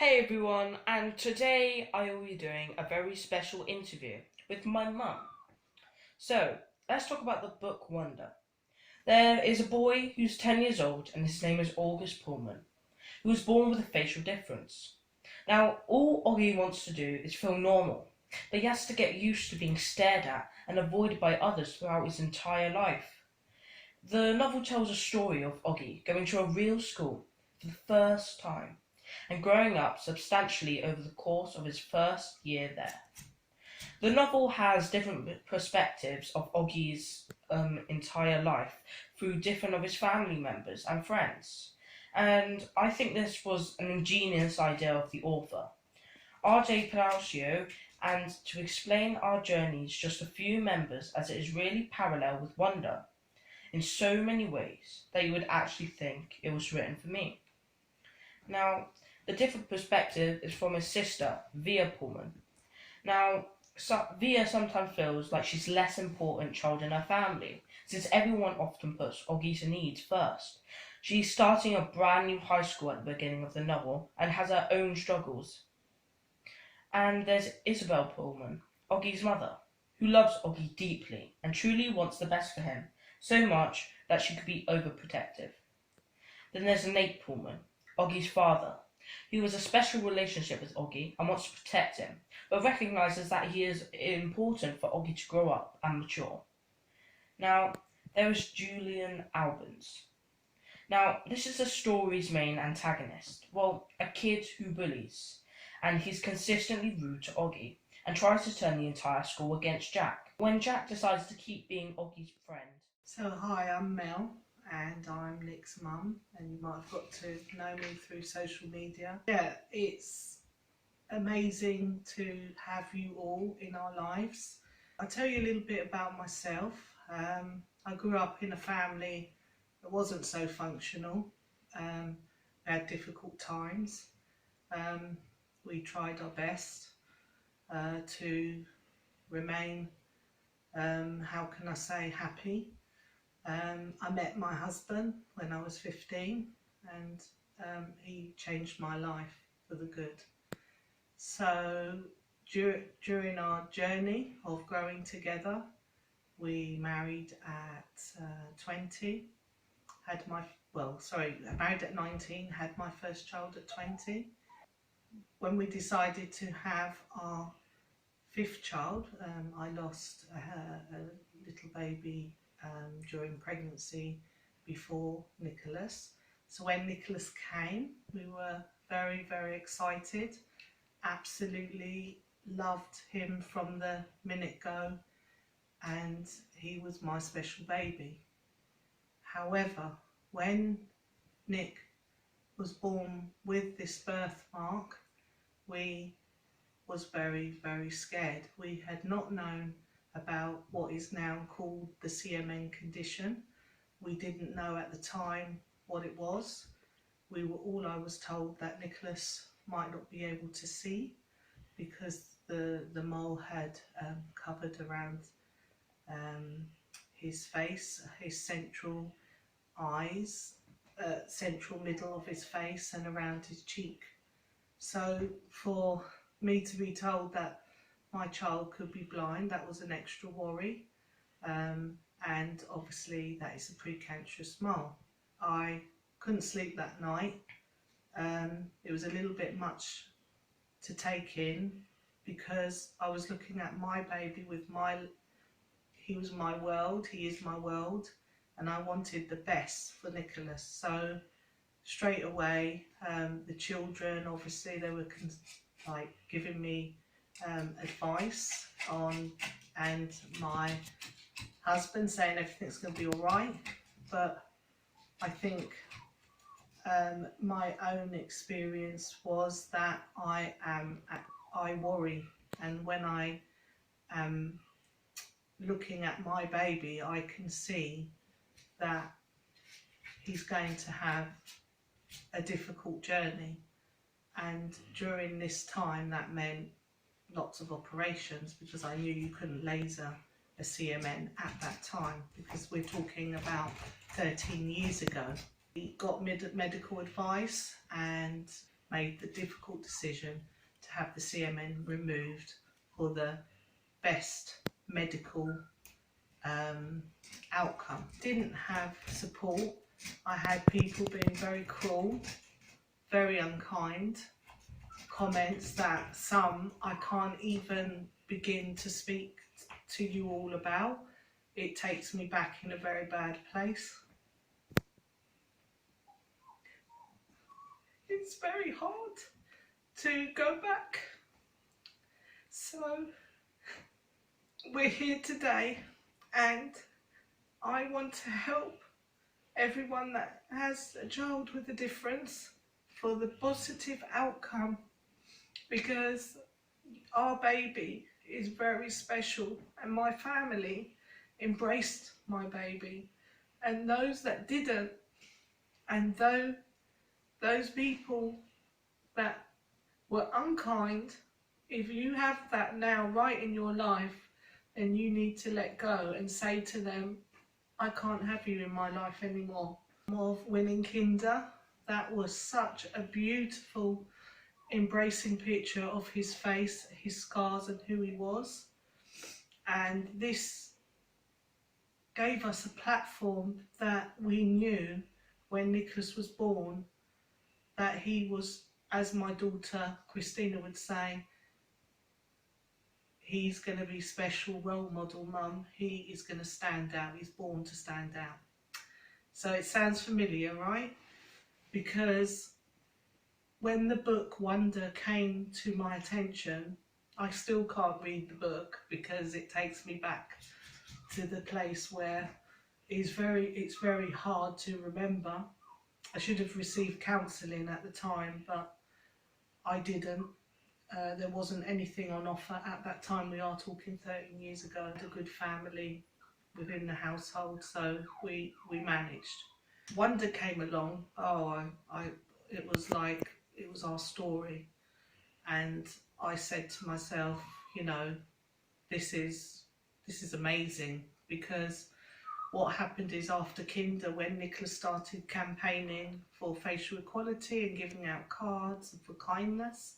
Hey everyone, and today I will be doing a very special interview with my mum. So, let's talk about the book Wonder. There is a boy who's 10 years old and his name is August Pullman, who was born with a facial difference. Now, all Oggy wants to do is feel normal, but he has to get used to being stared at and avoided by others throughout his entire life. The novel tells a story of Oggy going to a real school for the first time and growing up substantially over the course of his first year there. The novel has different perspectives of Oggy's entire life through different of his family members and friends. And I think this was an ingenious idea of the author, R.J. Palacio, and to explain our journeys just a few members as it is really parallel with Wonder in so many ways that you would actually think it was written for me. Now, the different perspective is from his sister, Via Pullman. Now, Via sometimes feels like she's less important child in her family, since everyone often puts Oggy's needs first. She's starting a brand new high school at the beginning of the novel and has her own struggles. And there's Isabel Pullman, Oggy's mother, who loves Oggy deeply and truly wants the best for him, so much that she could be overprotective. Then there's Nate Pullman, Oggy's father, who has a special relationship with Oggy and wants to protect him, but recognises that he is important for Oggy to grow up and mature. Now, there is Julian Albans. Now, this is the story's main antagonist. Well, a kid who bullies, and he's consistently rude to Oggy and tries to turn the entire school against Jack. When Jack decides to keep being Oggy's friend. So hi, I'm Mel and I'm Nick's mum, and you might have got to know me through social media. Yeah, it's amazing to have you all in our lives. I'll tell you a little bit about myself. I grew up in a family that wasn't so functional. We had difficult times. We tried our best to remain, how can I say, happy. I met my husband when I was 15 and he changed my life for the good. So during our journey of growing together, we married at 20, married at 19, had my first child at 20. When we decided to have our fifth child, I lost a little baby during pregnancy before Nicholas. So when Nicholas came, we were very, very excited. Absolutely loved him from the minute go, and he was my special baby. However, when Nick was born with this birthmark, we was very, very scared. We had not known about what is now called the CMN condition. We didn't know at the time what it was. I was told that Nicholas might not be able to see because the mole had covered around his face, his central eyes, central middle of his face and around his cheek. So for me to be told that my child could be blind, that was an extra worry, and obviously that is a precancerous mole. I couldn't sleep that night. It was a little bit much to take in because I was looking at my baby he was my world, he is my world, and I wanted the best for Nicholas. So straight away, the children, obviously they were giving me advice on, and my husband saying everything's going to be all right. But I think my own experience was that I worry, and when I am looking at my baby, I can see that he's going to have a difficult journey, and during this time that meant lots of operations, because I knew you couldn't laser a CMN at that time, because we're talking about 13 years ago. We got medical advice and made the difficult decision to have the CMN removed for the best medical outcome. Didn't have support. I had people being very cruel, very unkind, comments that some I can't even begin to speak to you all about. It takes me back in a very bad place. It's very hard to go back. So we're here today, and I want to help everyone that has a child with a difference for the positive outcome, because our baby is very special and my family embraced my baby, and those that didn't, and those people that were unkind, if you have that now right in your life, then you need to let go and say to them, I can't have you in my life anymore. Of winning Kinder, that was such a beautiful, embracing picture of his face, his scars and who he was. And this gave us a platform that we knew when Nicholas was born, that he was, as my daughter Christina would say, he's going to be special role model mum. He is going to stand out. He's born to stand out. So it sounds familiar, right? Because when the book Wonder came to my attention, I still can't read the book because it takes me back to the place where it's very hard to remember. I should have received counselling at the time, but I didn't. There wasn't anything on offer at that time. We are talking 13 years ago. A good family within the household, so we managed. Wonder came along. It was like it was our story, and I said to myself, you know, this is amazing, because what happened is, after Kinder, when Nicholas started campaigning for facial equality and giving out cards for kindness,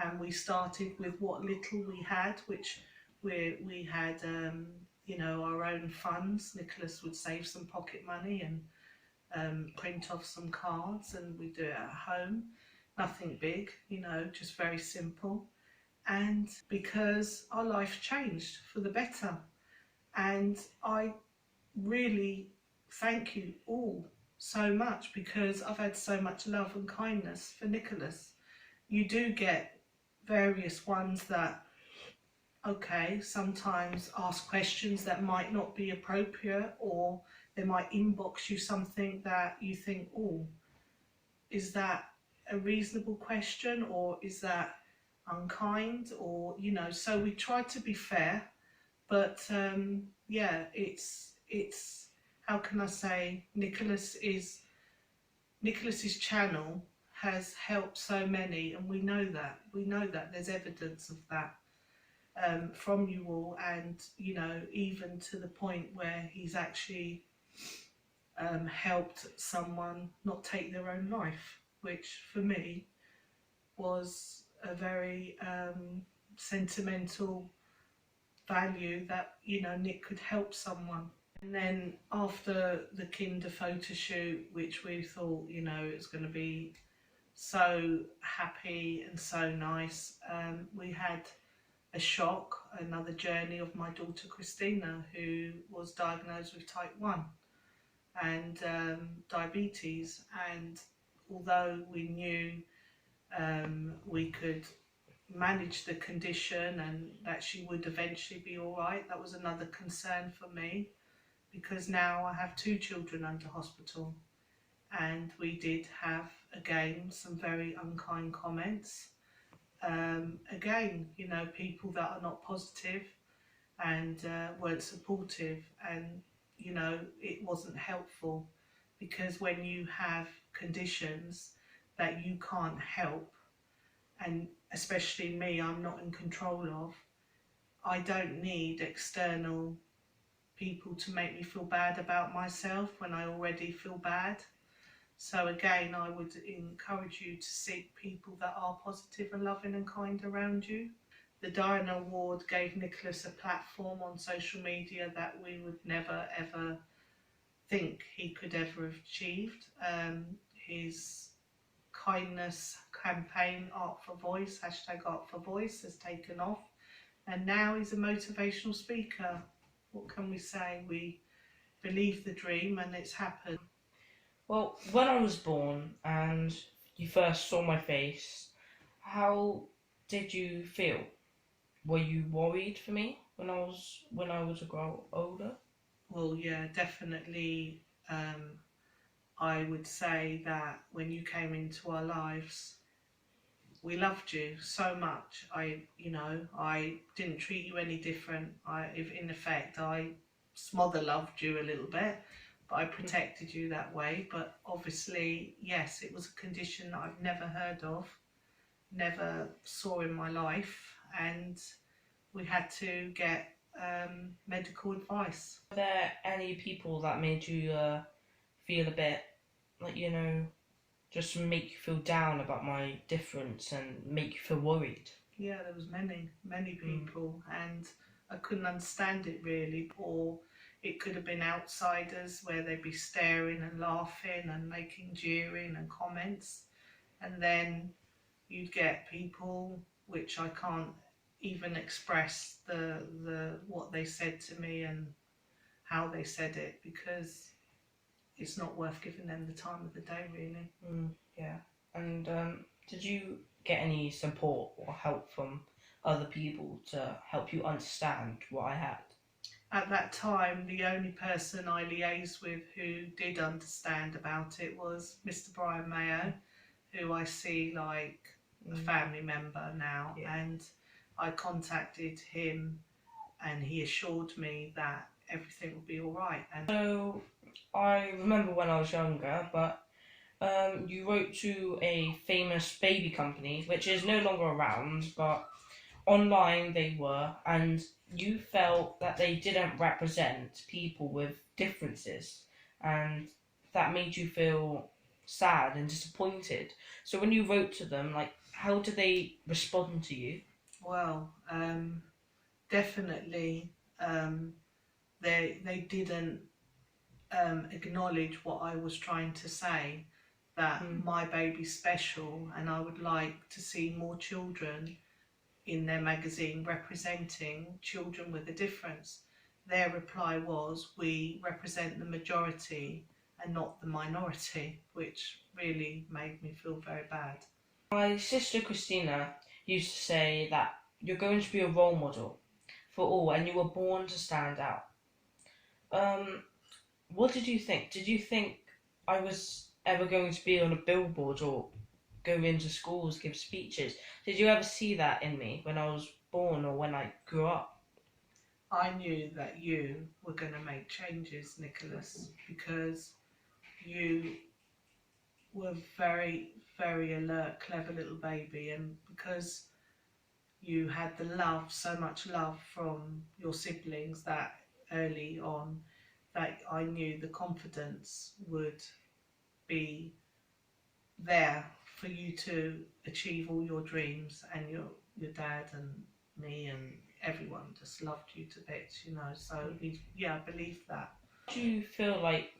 and we started with what little we had, which we had, you know, our own funds. Nicholas would save some pocket money and print off some cards, and we do it at home. Nothing big, you know, just very simple. And because our life changed for the better, and I really thank you all so much, because I've had so much love and kindness for Nicholas. You do get various ones that, okay, sometimes ask questions that might not be appropriate, or they might inbox you something that you think, oh, is that a reasonable question, or is that unkind, or, you know, so we try to be fair, but yeah, it's how can I say, Nicholas's channel has helped so many, and we know that there's evidence of that from you all, and, you know, even to the point where he's actually helped someone not take their own life, which for me was a very sentimental value, that, you know, Nick could help someone. And then after the Kinder photo shoot, which we thought, you know, it's going to be so happy and so nice, we had a shock, another journey of my daughter Christina, who was diagnosed with type 1 and diabetes. And although we knew we could manage the condition and that she would eventually be all right, that was another concern for me, because now I have 2 children under hospital, and we did have, again, some very unkind comments. Again, you know, people that are not positive and weren't supportive, and, you know, it wasn't helpful, because when you have conditions that you can't help, and especially me, I'm not in control of, I don't need external people to make me feel bad about myself when I already feel bad. So again, I would encourage you to seek people that are positive and loving and kind around you. The Diana Award gave Nicholas a platform on social media that we would never ever think he could ever have achieved. His kindness campaign, Art for Voice, hashtag Art for Voice, has taken off, and now he's a motivational speaker. What can we say? We believe the dream and it's happened. Well, when I was born and you first saw my face, how did you feel? Were you worried for me when I was a girl older? Well, yeah, definitely. I would say that when you came into our lives, we loved you so much. I didn't treat you any different. If in effect, I smother loved you a little bit, but I protected you that way. But obviously, yes, it was a condition that I've never heard of, never saw in my life, and we had to get medical advice. Were there any people that made you feel a bit like, just make you feel down about my difference and make you feel worried? Yeah, there was many people, and I couldn't understand it really. Or it could have been outsiders where they'd be staring and laughing and making jeering and comments, and then you'd get people which I can't even express the what they said to me and how they said it, because it's not worth giving them the time of the day really. Yeah. And did you get any support or help from other people to help you understand what I had? At that time, the only person I liaised with who did understand about it was Mr. Brian Mayo, who I see like a family member now. Yeah. And I contacted him and he assured me that everything would be all right. And So I remember when I was younger, but you wrote to a famous baby company, which is no longer around, but online they were, and you felt that they didn't represent people with differences, and that made you feel sad and disappointed. So when you wrote to them, like, how did they respond to you? well, definitely, they didn't acknowledge what I was trying to say, that my baby's special and I would like to see more children in their magazine representing children with a difference. Their reply was, we represent the majority and not the minority, which really made me feel very bad. My sister Christina used to say that you're going to be a role model for all and you were born to stand out. Um, what did you think? Did you think I was ever going to be on a billboard or go into schools, give speeches? Did you ever see that in me when I was born or when I grew up? I knew that you were going to make changes, Nicholas, because you were very, very alert, clever little baby, and because you had the love, so much love from your siblings that early on, that I knew the confidence would be there for you to achieve all your dreams, and your dad and me and everyone just loved you to bits. So yeah, I believe that. Do you feel like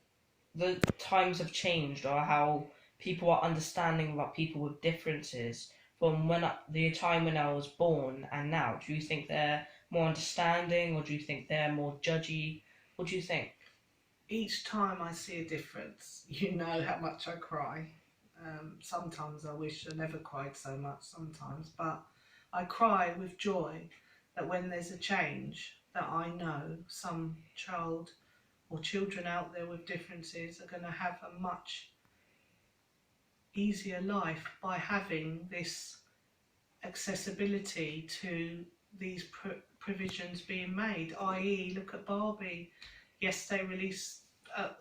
the times have changed or how people are understanding about people with differences from the time when I was born and now? Do you think they're more understanding or do you think they're more judgy? What do you think? Each time I see a difference, you know how much I cry. Sometimes I wish I never cried so much sometimes, but I cry with joy that when there's a change, that I know some child or children out there with differences are going to have a much easier life by having this accessibility to these provisions being made, i.e. look at Barbie. Yes, they released,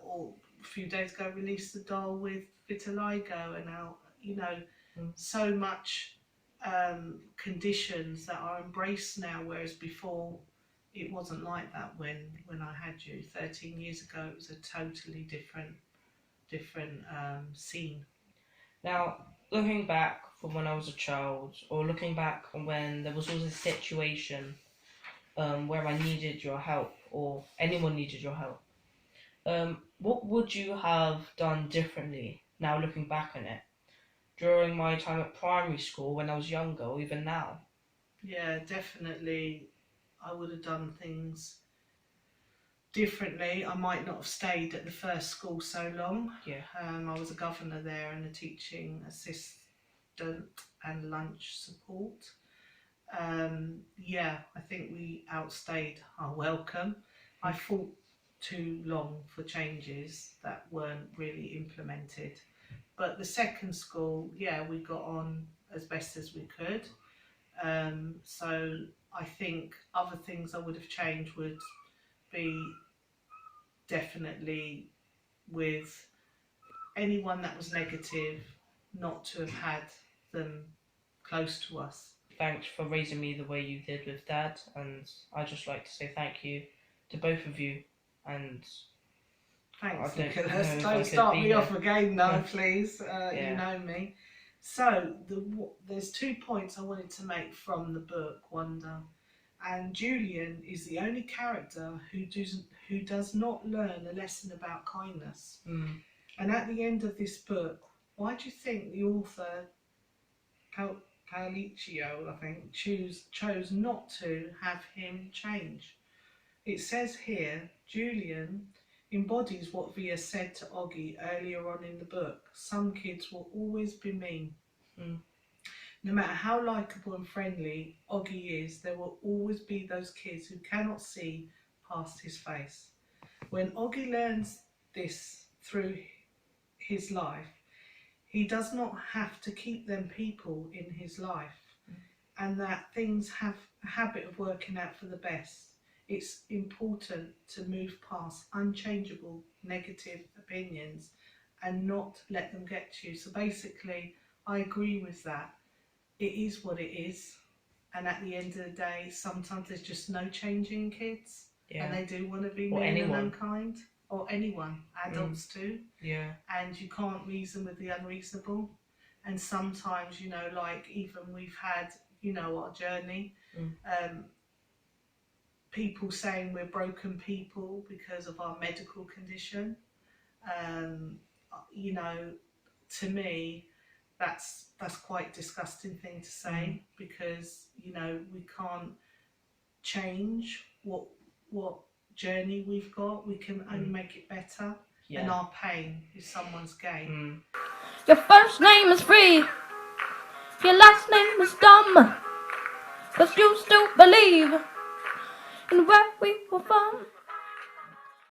or a few days ago, released the doll with vitiligo, and now, so much conditions that are embraced now, whereas before it wasn't like that when I had you 13 years ago. It was a totally different different scene. Now, looking back from when I was a child, or looking back on when there was always a situation where I needed your help, or anyone needed your help, what would you have done differently now looking back on it? During my time at primary school, when I was younger, or even now? Yeah, definitely. I would have done things differently. I might not have stayed at the first school so long. Yeah. I was a governor there and a teaching assistant and lunch support. Yeah, I think we outstayed our welcome. I fought too long for changes that weren't really implemented. But the second school, yeah, we got on as best as we could. So I think other things I would have changed would be definitely with anyone that was negative, not to have had them close to us. Thanks for raising me the way you did with Dad, and I'd just like to say thank you to both of you. And Thanks, I don't Nicholas. know if I Don't could start be me here. off again now, Yeah. please. Yeah. You know me. So there's 2 points I wanted to make from the book Wonder, and Julian is the only character who does not learn a lesson about kindness. And at the end of this book, why do you think the author Paoliccio, I think, chose not to have him change? It says here, Julian embodies what Via said to Oggy earlier on in the book. Some kids will always be mean. No matter how likeable and friendly Oggy is, there will always be those kids who cannot see past his face. When Oggy learns this through his life, he does not have to keep them people in his life, and that things have a habit of working out for the best. It's important to move past unchangeable negative opinions and not let them get to you. So basically, I agree with that. It is what it is. And at the end of the day, sometimes there's just no changing kids. Yeah. And they do want to be Or mean anyone. and unkind. Or anyone, adults too. Yeah. And you can't reason with the unreasonable. And sometimes, you know, like even we've had, you know, our journey, people saying we're broken people because of our medical condition. You know, to me, that's quite a disgusting thing to say, because, you know, we can't change what journey we've got. We can only make it better. Yeah. And our pain is someone's gain. Your first name is free, your last name is dumb, 'cause you still believe in where we were from.